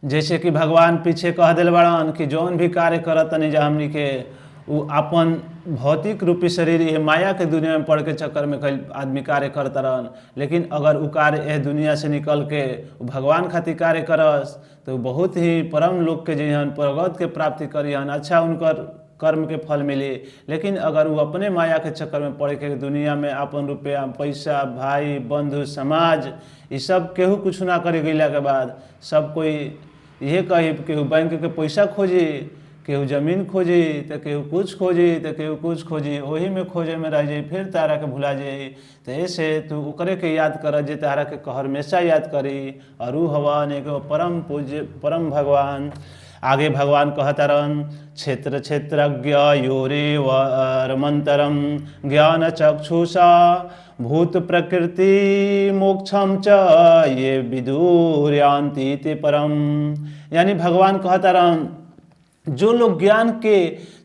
जैसे कि भगवान पीछे कह दिल बड़न कि जौन भी कार्य करत तनी जा हमनी के उ अपन भौतिक रूपी शरीर ये माया के दुनिया में पड़ के चक्कर में कई आदमी कार्य करता रहन। लेकिन अगर उ कार्य यह दुनिया से निकल के भगवान खातिर कार्य करस तो बहुत ही परम लोक के जहन प्रगत के प्राप्ति करिहन, अच्छा उनकर कर्म के फल मिली। लेकिन अगर वो अपने माया के चक्कर में पड़ के दुनिया में अपन रुपया पैसा भाई बंधु समाज ये सब केहू कुछ ना करे गईला के बाद सब कोई ये कही केहू बैंक के पैसा खोजी, केहू जमीन खोजी, तो केहू कुछ खोजी, तो केहू कुछ खोजी, वही में खोजे में रह जाई, फिर तारा के भुला जाई। तो ऐसे तू ओकरे के याद कर जे तारा के हमेशा याद करी और ऊ हवन एगो परम पूज्य परम भगवान। आगे भगवान कहतरन क्षेत्र क्षेत्रज्ञ योरे वरमंतरम ज्ञान चक्षुषा भूत प्रकृति मोक्षम च ये विदुर्यांति ते परम। यानी भगवान कहतरन जो लोग ज्ञान के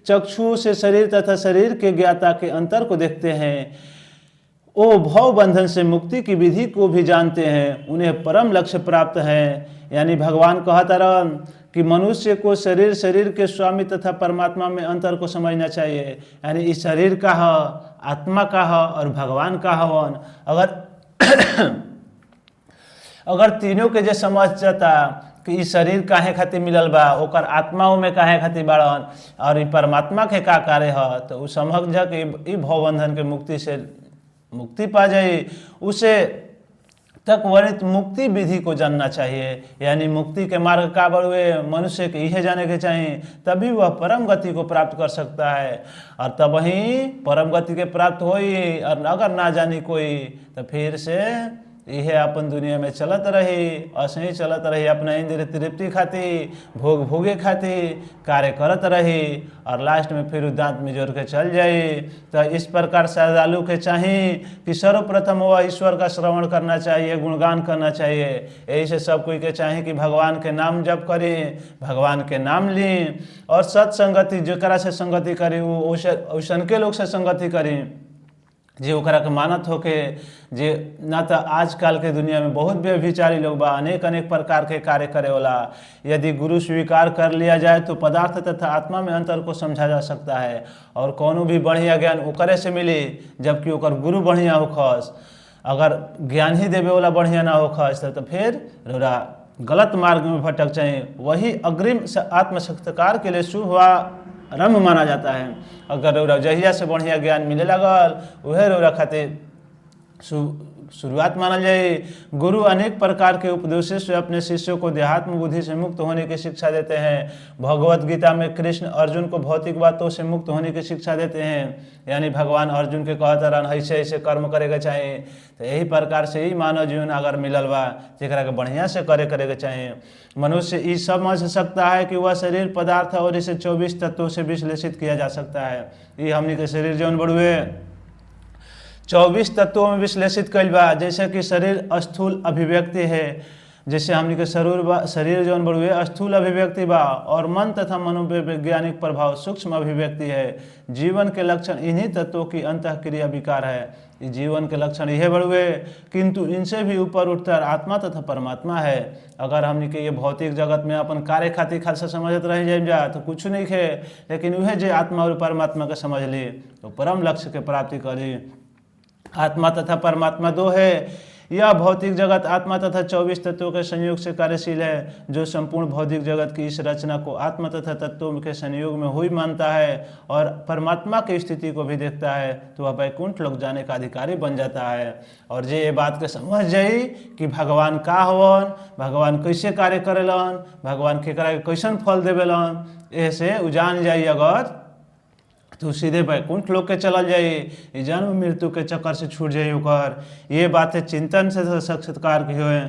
चक्षु से शरीर तथा शरीर के ज्ञाता के अंतर को देखते हैं, वो भव बंधन से मुक्ति की विधि को भी जानते हैं, उन्हें परम लक्ष्य प्राप्त है। यानी भगवान कहतरन कि मनुष्य को शरीर शरीर के स्वामी तथा परमात्मा में अंतर को समझना चाहिए। यानी इस शरीर का है, आत्मा का है और भगवान का हवन। अगर तीनों के जे समझ जाता कि इस शरीर काहे खातिर मिलल बा, ओकर आत्माओं में काहे खातिर बाड़न और ई परमात्मा के का कार्य है, तो उ समझ जा कि ई भवबंधन के मुक्ति से मुक्ति पा जाए। उसे तक वर्णित मुक्ति विधि को जानना चाहिए। यानी मुक्ति के मार्ग का बड़ुए मनुष्य के यह जाने के चाहिए, तभी वह परम गति को प्राप्त कर सकता है। और तब वही परम गति के प्राप्त होई। और अगर ना जानी कोई तो फिर से यह अपन दुनिया में चलत रही, ऐसे ही चलत रही, अपना इंद्रिय तृप्ति खातिर भोग भोगे खातिर कार्य करत रही और लास्ट में फिर दांत में जोड़ के चल जाए। तो इस प्रकार श्रद्धालु के चाहिए कि सर्वप्रथम वह ईश्वर का श्रवण करना चाहिए, गुणगान करना चाहिए। यही से सब कोई के चाहिए कि भगवान के नाम जप करें, भगवान के नाम लें और सत्संगति जरा से संगति करें, वो औसन के लोग से संगति करें जे ओकरा के मानत होके। जे ना तो आजकल के दुनिया में बहुत व्यभिचारी लोग बा, अनेक अनेक प्रकार के कार्य करे वाला। यदि गुरु स्वीकार कर लिया जाए तो पदार्थ तथा आत्मा में अंतर को समझा जा सकता है और कोनो भी बढ़िया ज्ञान ओकरे से मिली जबकि ओकर गुरु बढ़िया होखस। अगर ज्ञान ही देवे वाला बढ़िया ना होखस तो फिर रोरा गलत मार्ग में भटक जाए। वही अग्रिम आत्मसाक्षात्कार के लिए शुभ आरंभ माना जाता है। अगर रौरा जहिया से बढ़िया ज्ञान मिले लगल वह रौरा खातिर शुरुआत मानल जाए। गुरु अनेक प्रकार के उपदेशों से अपने शिष्यों को देहात्म बुद्धि से मुक्त होने की शिक्षा देते हैं। भगवत गीता में कृष्ण अर्जुन को भौतिक बातों से मुक्त होने की शिक्षा देते हैं। यानी भगवान अर्जुन के कहते रहन ऐसे ऐसे कर्म करेगा चाहिए। तो यही प्रकार से ही मानव जीवन अगर मिलल बा जरा के बढ़िया से करे चाहिए। मनुष्य ये समझ सकता है कि वह शरीर पदार्थ और इसे 24 तत्वों से विश्लेषित किया जा सकता है। ये हमने के शरीर जौन बड़ुए 24 तत्वों में विश्लेषित कइल बा। जैसे कि शरीर स्थूल अभिव्यक्ति है, जैसे हमने के शरीर जौन बड़ुए स्थूल अभिव्यक्ति बा और मन तथा मनोवैज्ञानिक प्रभाव सूक्ष्म अभिव्यक्ति है। जीवन के लक्षण इन्हीं तत्वों की अंतःक्रिया विकार है। जीवन के लक्षण यह बड़ुए, किंतु इनसे भी ऊपर उठकर आत्मा तथा परमात्मा है। अगर हमने के ये भौतिक जगत में अपन कार्य खातिर खासा समझत रह जाए जा तो कुछ नहीं है, लेकिन वह जो आत्मा और परमात्मा का समझ ली तो परम लक्ष्य के प्राप्ति करी। आत्मा तथा परमात्मा दो है। यह भौतिक जगत आत्मा तथा 24 तत्वों के संयोग से कार्यशील है, जो संपूर्ण भौतिक जगत की इस रचना को आत्मा तथा तत्वों के संयोग में हुई मानता है और परमात्मा की स्थिति को भी देखता है, तो वह वैकुंठ लोक जाने का अधिकारी बन जाता है। और ये बात के समझ जाई कि भगवान का हवन, भगवान कैसे कार्य करेलन, भगवान केकरा के कैसन फल देवेलन, ऐसे उजान जाई अगर तो सीधे वैकुंठ लोक के चल जाए, जन्म मृत्यु के चक्कर से छूट जाए ओकर। ये बातें चिंतन से साक्षात्कार की हुए।